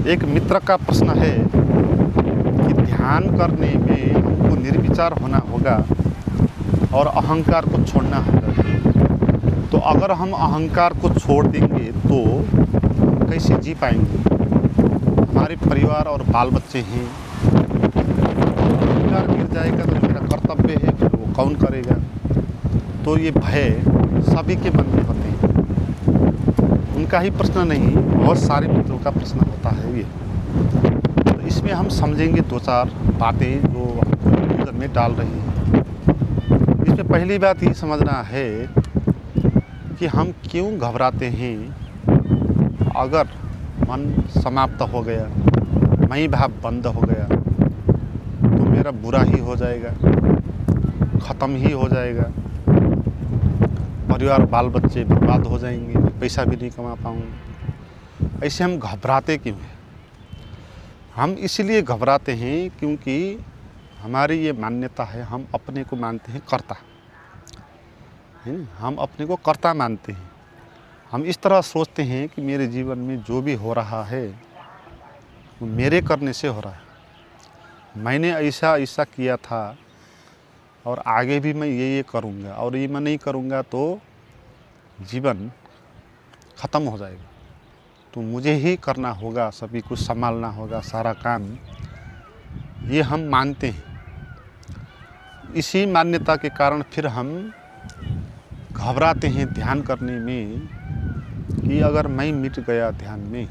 एक मित्र का प्रश्न है कि ध्यान करने में हमको निर्विचार होना होगा और अहंकार को छोड़ना होगा। तो अगर हम अहंकार को छोड़ देंगे तो कैसे जी पाएंगे? हमारे परिवार और बाल बच्चे हैं। अहंकार गिर जाएगा तो मेरा कर्तव्य है, फिर वो कौन करेगा? तो ये भय सभी के मन में होते हैं। उनका ही प्रश्न नहीं, बहुत सारे मित्रों का प्रश्न होता है ये। तो इसमें हम समझेंगे दो चार बातें जो हमको जीवन में डाल रही हैं। इसमें पहली बात ये समझना है कि हम क्यों घबराते हैं। अगर मन समाप्त हो गया, मैं भाव बंद हो गया तो मेरा बुरा ही हो जाएगा, ख़त्म ही हो जाएगा, परिवार बाल बच्चे बर्बाद हो जाएंगे, पैसा भी नहीं कमा पाऊंगा। ऐसे हम घबराते क्यों हैं? हम इसलिए घबराते हैं क्योंकि हमारी ये मान्यता है, हम अपने को मानते हैं कर्ता, है ना? हम अपने को कर्ता मानते हैं। हम इस तरह सोचते हैं कि मेरे जीवन में जो भी हो रहा है वो मेरे करने से हो रहा है। मैंने ऐसा ऐसा किया था और आगे भी मैं ये करूँगा, और ये मैं नहीं करूँगा तो जीवन ख़त्म हो जाएगा। तो मुझे ही करना होगा, सभी कुछ संभालना होगा, सारा काम, ये हम मानते हैं। इसी मान्यता के कारण फिर हम घबराते हैं ध्यान करने में कि अगर मैं मिट गया ध्यान में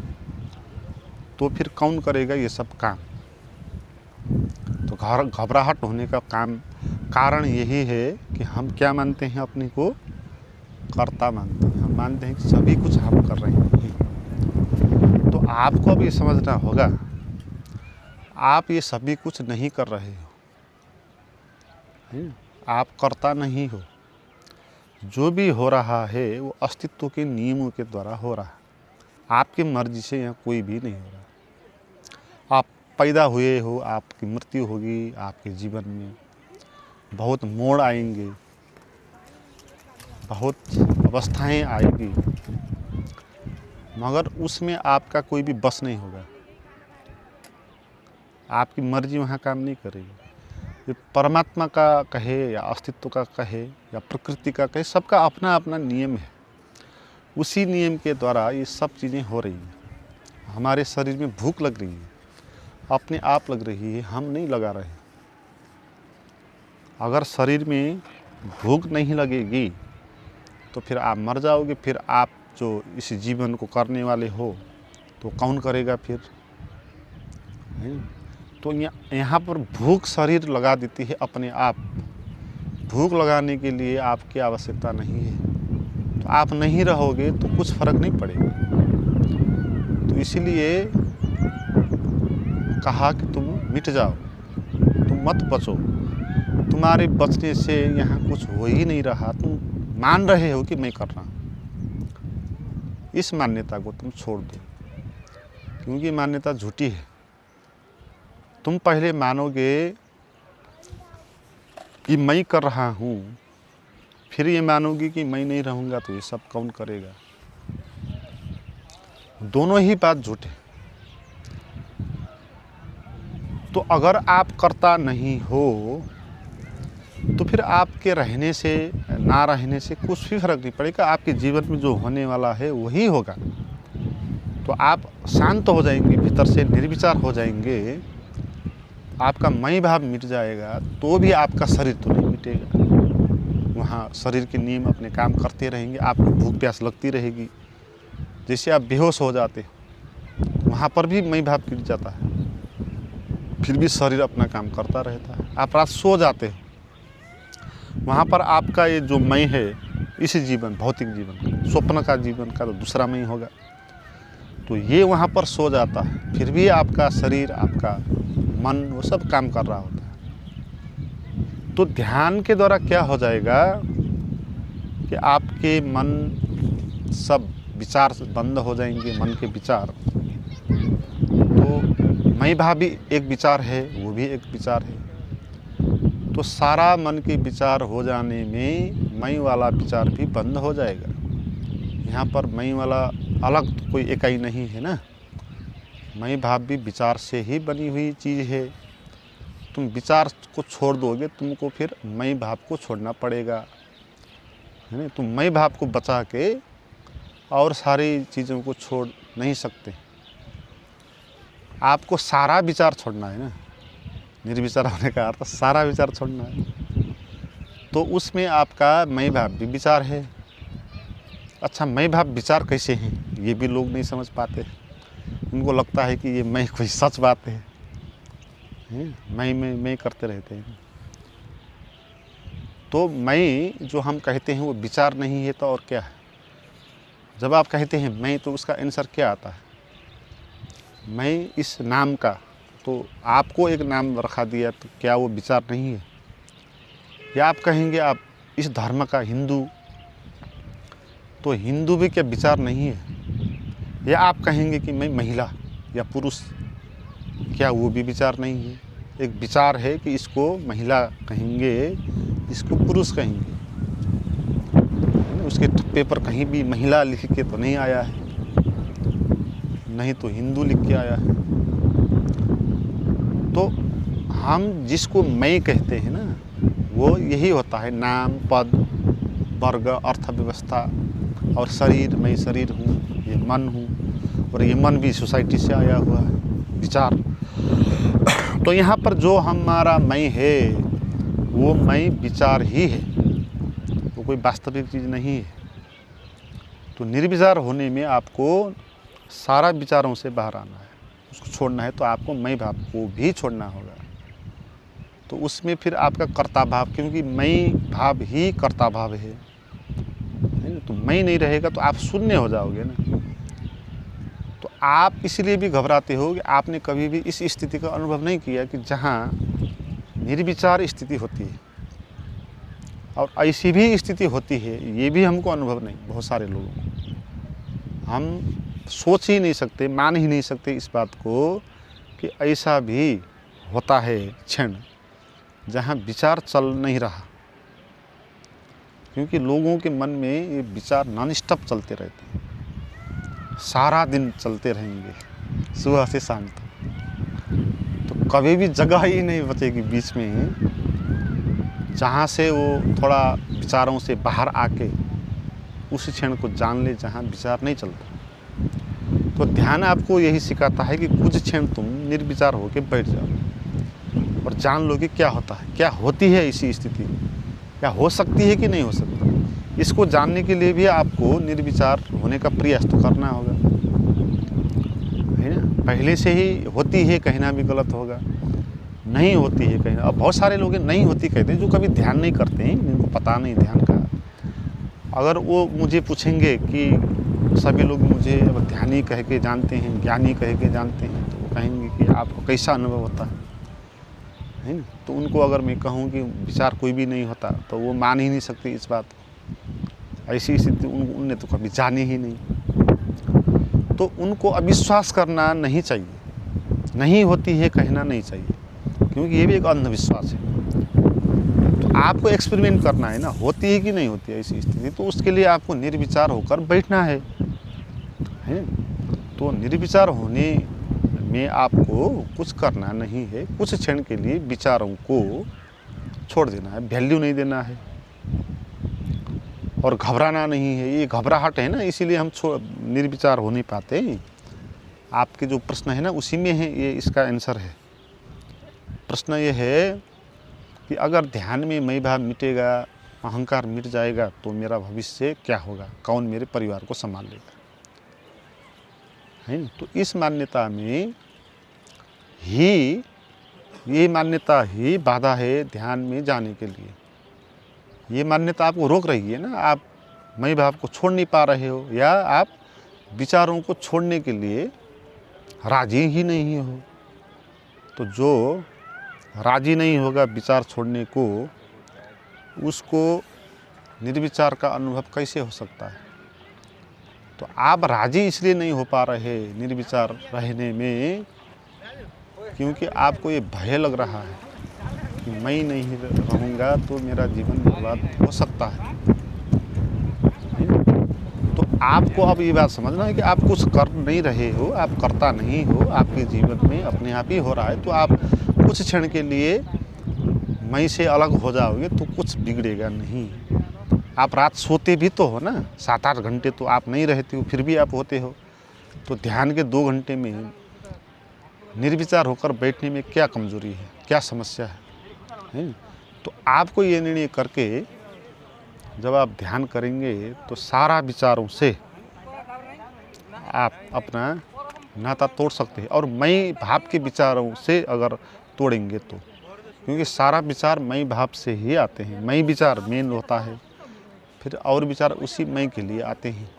तो फिर कौन करेगा ये सब काम। तो घबराहट होने का कारण यही है कि हम क्या मानते हैं, अपने को कर्ता मानते हैं। हम मानते हैं कि सभी कुछ हम कर रहे हैं। तो आपको अब ये समझना होगा, आप ये सभी कुछ नहीं कर रहे हो, आप कर्ता नहीं हो। जो भी हो रहा है वो अस्तित्व के नियमों के द्वारा हो रहा है। आपकी मर्जी से यहाँ कोई भी नहीं हो रहा। आप पैदा हुए हो, आपकी मृत्यु होगी, आपके जीवन में बहुत मोड़ आएंगे, बहुत अवस्थाएं आएगी, मगर उसमें आपका कोई भी बस नहीं होगा। आपकी मर्जी वहाँ काम नहीं करेगी। ये परमात्मा का कहे या अस्तित्व का कहे या प्रकृति का कहे, सबका अपना अपना नियम है। उसी नियम के द्वारा ये सब चीज़ें हो रही हैं। हमारे शरीर में भूख लग रही है, अपने आप लग रही है, हम नहीं लगा रहे। अगर शरीर में भूख नहीं लगेगी तो फिर आप मर जाओगे। फिर आप जो इस जीवन को करने वाले हो तो कौन करेगा फिर? तो यहाँ पर भूख शरीर लगा देती है अपने आप। भूख लगाने के लिए आपकी आवश्यकता नहीं है। तो आप नहीं रहोगे तो कुछ फर्क नहीं पड़ेगा। तो इसीलिए कहा कि तुम मिट जाओ, तुम मत बचो। तुम्हारे बचने से यहाँ कुछ हो ही नहीं रहा। तुम मान रहे हो कि मैं कर रहा हूँ। इस मान्यता को तुम छोड़ दो, क्योंकि मान्यता झूठी है। तुम पहले मानोगे कि मैं कर रहा हूँ, फिर ये मानोगे कि मैं नहीं रहूँगा तो ये सब कौन करेगा। दोनों ही बात झूठ है। तो अगर आप कर्ता नहीं हो तो फिर आपके रहने से ना रहने से कुछ भी फर्क नहीं पड़ेगा। आपके जीवन में जो होने वाला है वही होगा। तो आप शांत हो जाएंगे, भीतर से निर्विचार हो जाएंगे, आपका मैं भाव मिट जाएगा। तो भी आपका शरीर तो नहीं मिटेगा। वहाँ शरीर के नियम अपने काम करते रहेंगे, आपको भूख प्यास लगती रहेगी। जैसे आप बेहोश हो जाते हो, वहाँ पर भी मैं भाव गिर जाता है, फिर भी शरीर अपना काम करता रहता है। आप रात सो जाते हो, वहाँ पर आपका ये जो मैं है, इस जीवन, भौतिक जीवन, स्वप्न का जीवन का तो दूसरा मैं होगा। तो ये वहाँ पर सो जाता है, फिर भी आपका शरीर, आपका मन, वो सब काम कर रहा होता है। तो ध्यान के द्वारा क्या हो जाएगा कि आपके मन सब विचार बंद हो जाएंगे, मन के विचार। तो मैं भाव भी एक विचार है, वो भी एक विचार है। तो सारा मन के विचार हो जाने में मैं वाला विचार भी बंद हो जाएगा। यहाँ पर मैं वाला अलग तो कोई इकाई नहीं है ना। मैं भाव भी विचार से ही बनी हुई चीज़ है। तुम विचार को छोड़ दोगे, तुमको फिर मैं भाव को छोड़ना पड़ेगा, है ना। तुम मैं भाव को बचा के और सारी चीज़ों को छोड़ नहीं सकते। आपको सारा विचार छोड़ना है ना। निर्विचार होने का अर्थ सारा विचार छोड़ना है। तो उसमें आपका मैं भाव भी विचार है। अच्छा, मैं भाव विचार कैसे हैं ये भी लोग नहीं समझ पाते। उनको लगता है कि ये मैं कोई सच बात है, मैं करते रहते हैं। तो मैं जो हम कहते हैं वो विचार नहीं है तो और क्या है। जब आप कहते हैं मैं, तो उसका आंसर क्या आता है? मैं इस नाम का, तो आपको एक नाम रखा दिया, तो क्या वो विचार नहीं है? या आप कहेंगे आप इस धर्म का हिंदू, तो हिंदू भी क्या विचार नहीं है? या आप कहेंगे कि मैं महिला या पुरुष, क्या वो भी विचार नहीं है? एक विचार है कि इसको महिला कहेंगे, इसको पुरुष कहेंगे। उसके ठप्पे पर कहीं भी महिला लिख के तो नहीं आया है, नहीं तो हिंदू लिख के आया है। तो हम जिसको मैं कहते हैं ना, वो यही होता है नाम, पद, वर्ग, अर्थव्यवस्था और शरीर। मैं शरीर हूँ, ये मन हूँ, और ये मन भी सोसाइटी से आया हुआ है, विचार। तो यहाँ पर जो हमारा मैं है, वो मैं विचार ही है, वो कोई वास्तविक चीज़ नहीं है। तो निर्विचार होने में आपको सारा विचारों से बाहर आना है, उसको छोड़ना है। तो आपको मैं भाव को भी छोड़ना होगा। तो उसमें फिर आपका कर्ता भाव, क्योंकि मैं भाव ही कर्ता भाव है ना। तो मैं नहीं रहेगा तो आप शून्य हो जाओगे ना। तो आप इसलिए भी घबराते हो कि आपने कभी भी इस स्थिति का अनुभव नहीं किया कि जहाँ निर्विचार स्थिति होती है, और ऐसी भी स्थिति होती है, ये भी हमको अनुभव नहीं। बहुत सारे लोगों को हम सोच ही नहीं सकते, मान ही नहीं सकते इस बात को कि ऐसा भी होता है क्षण जहाँ विचार चल नहीं रहा। क्योंकि लोगों के मन में ये विचार नॉन स्टॉप चलते रहते हैं, सारा दिन चलते रहेंगे, सुबह से शाम तक। तो कभी भी जगह ही नहीं बचेगी बीच में जहाँ से वो थोड़ा विचारों से बाहर आके उस क्षण को जान ले जहाँ विचार नहीं चलता। तो ध्यान आपको यही सिखाता है कि कुछ क्षण तुम निर्विचार होकर बैठ जाओ और जान लो कि क्या होता है, क्या होती है इसी स्थिति, क्या हो सकती है कि नहीं हो सकती। इसको जानने के लिए भी आपको निर्विचार होने का प्रयास तो करना होगा, है ना। पहले से ही होती है कहना भी गलत होगा, नहीं होती है कहना। अब बहुत सारे लोग नहीं होती कहते हैं जो कभी ध्यान नहीं करते हैं, जिनको पता नहीं ध्यान का। अगर वो मुझे पूछेंगे कि सभी लोग मुझे अब ध्यानी कह के जानते हैं, ज्ञानी कह के जानते हैं, तो वो कहेंगे कि आपको कैसा अनुभव होता है ना। तो उनको अगर मैं कहूँ कि विचार कोई भी नहीं होता, तो वो मान ही नहीं सकते इस बात को। ऐसी स्थिति उनने तो कभी जानी ही नहीं। तो उनको अविश्वास करना नहीं चाहिए, नहीं होती है कहना नहीं चाहिए, क्योंकि ये भी एक अंधविश्वास है। तो आपको एक्सपेरिमेंट करना है ना, होती है कि नहीं होती है ऐसी स्थिति। तो उसके लिए आपको निर्विचार होकर बैठना है। तो निर्विचार होने में आपको कुछ करना नहीं है, कुछ क्षण के लिए विचारों को छोड़ देना है, वैल्यू नहीं देना है और घबराना नहीं है। ये घबराहट है ना, इसीलिए हम निर्विचार हो नहीं पाते। आपके जो प्रश्न है ना, उसी में है ये, इसका आंसर है। प्रश्न ये है कि अगर ध्यान में मैं भाव मिटेगा, अहंकार मिट जाएगा, तो मेरा भविष्य क्या होगा, कौन मेरे परिवार को संभाल लेगा, है ना। तो इस मान्यता में ही, ये मान्यता ही बाधा है ध्यान में जाने के लिए। ये मान्यता आपको रोक रही है ना। आप मैं भाव को छोड़ नहीं पा रहे हो, या आप विचारों को छोड़ने के लिए राजी ही नहीं हो। तो जो राजी नहीं होगा विचार छोड़ने को, उसको निर्विचार का अनुभव कैसे हो सकता है। तो आप राजी इसलिए नहीं हो पा रहे निर्विचार रहने में, क्योंकि आपको ये भय लग रहा है कि मैं नहीं रहूँगा तो मेरा जीवन बर्बाद हो सकता है। तो आपको अब ये बात समझना है कि आप कुछ कर नहीं रहे हो, आप करता नहीं हो, आपके जीवन में अपने आप ही हो रहा है। तो आप कुछ क्षण के लिए मैं से अलग हो जाओगे तो कुछ बिगड़ेगा नहीं। आप रात सोते भी तो हो ना, 7-8 घंटे तो आप नहीं रहते हो, फिर भी आप होते हो। तो ध्यान के 2 घंटे में निर्विचार होकर बैठने में क्या कमजोरी है, क्या समस्या है? तो आपको ये निर्णय करके जब आप ध्यान करेंगे तो सारा विचारों से आप अपना नाता तोड़ सकते हैं। और मैं भाव के विचारों से अगर तोड़ेंगे तो, क्योंकि सारा विचार मैं भाव से ही आते हैं, मैं विचार मेन होता है, फिर और विचार उसी मैं के लिए आते हैं।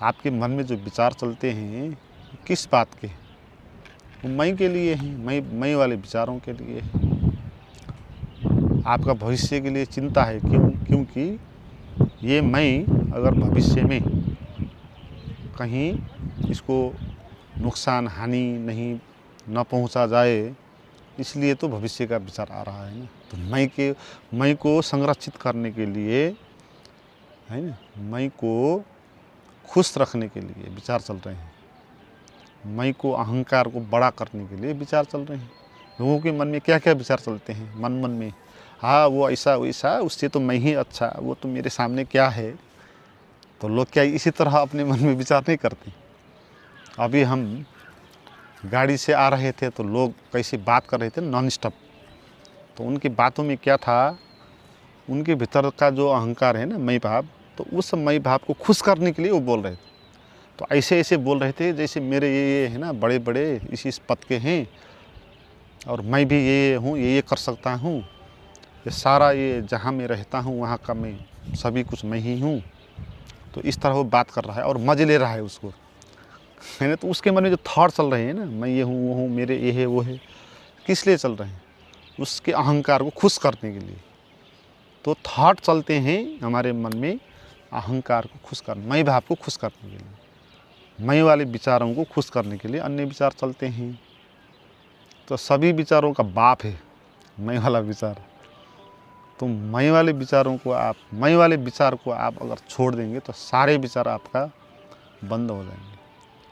आपके मन में जो विचार चलते हैं किस बात के, वो मैं के लिए हैं, मैं वाले विचारों के लिए है। आपका भविष्य के लिए चिंता है, क्योंकि ये मैं अगर भविष्य में कहीं इसको नुकसान हानि नहीं न पहुंचा जाए, इसलिए तो भविष्य का विचार आ रहा है ना। तो मैं को संरक्षित करने के लिए है ना, मैं को खुश रखने के लिए विचार चल रहे हैं। मैं को अहंकार को बड़ा करने के लिए विचार चल रहे हैं। लोगों के मन में क्या क्या विचार चलते हैं, मन में, हाँ वो ऐसा वैसा, उससे तो मैं ही अच्छा, वो तो मेरे सामने क्या है। तो लोग क्या इसी तरह अपने मन में विचार नहीं करते? अभी हम गाड़ी से आ रहे थे तो लोग कैसे बात कर रहे थे नॉन स्टॉप, तो उनकी बातों में क्या था, उनके भीतर का जो अहंकार है ना, मैं भाव, तो उस मैं भाव को खुश करने के लिए वो बोल रहे थे। तो ऐसे ऐसे बोल रहे थे जैसे मेरे ये है ना, बड़े बड़े इस पद के हैं और मैं भी ये हूँ, ये कर सकता हूँ, ये सारा ये जहाँ मैं रहता हूँ वहाँ का मैं सभी कुछ मैं ही हूँ। तो इस तरह वो बात कर रहा है और मज़े ले रहा है उसको, है ना। तो उसके मन में जो थॉट चल रहे हैं ना, मैं ये हूँ वो हूँ, मेरे ये है वो है, किस लिए चल रहे हैं? उसके अहंकार को खुश करने के लिए। तो थॉट चलते हैं हमारे मन में अहंकार को खुश करने, मैं भाव को खुश करने के लिए, मैं वाले विचारों को खुश करने के लिए अन्य विचार चलते हैं। तो सभी विचारों का बाप है मैं वाला विचार। तो मैं वाले विचारों को मैं वाले विचार को आप अगर छोड़ देंगे तो सारे विचार आपका बंद हो जाएंगे।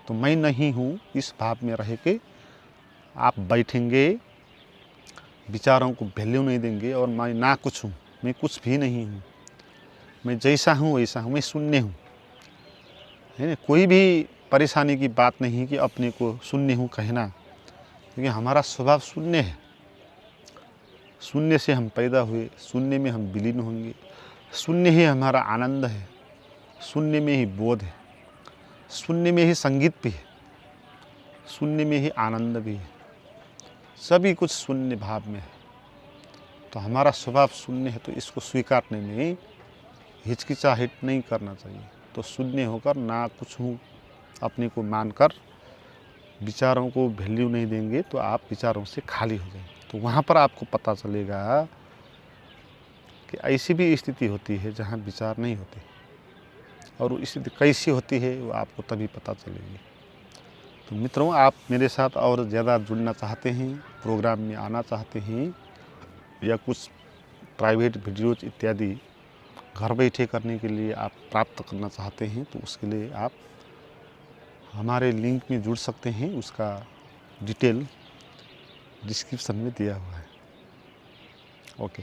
तो मैं नहीं हूँ इस भाव में रह के आप बैठेंगे, विचारों को वैल्यू नहीं देंगे, और मैं ना कुछ हूँ, मैं कुछ भी नहीं हूँ, मैं जैसा हूँ वैसा हूँ, मैं शून्य हूँ, है ना। कोई भी परेशानी की बात नहीं कि अपने को शून्य हूँ कहना, क्योंकि हमारा स्वभाव शून्य है। शून्य से हम पैदा हुए, शून्य में हम विलीन होंगे, शून्य ही हमारा आनंद है, शून्य में ही बोध है, शून्य में ही संगीत भी है, शून्य में ही आनंद भी है, सभी कुछ शून्य भाव में है। तो हमारा स्वभाव शून्य है, तो इसको स्वीकारने में हिचकिचाहट नहीं करना चाहिए। तो शून्य होकर ना कुछ हूँ अपने को मानकर विचारों को वैल्यू नहीं देंगे तो आप विचारों से खाली हो जाएंगे। तो वहाँ पर आपको पता चलेगा कि ऐसी भी स्थिति होती है जहाँ विचार नहीं होते, और वो स्थिति कैसी होती है वो आपको तभी पता चलेगी। तो मित्रों, आप मेरे साथ और ज़्यादा जुड़ना चाहते हैं, प्रोग्राम में आना चाहते हैं, या कुछ प्राइवेट वीडियोज इत्यादि घर बैठे करने के लिए आप प्राप्त करना चाहते हैं, तो उसके लिए आप हमारे लिंक में जुड़ सकते हैं। उसका डिटेल डिस्क्रिप्शन में दिया हुआ है। ओके।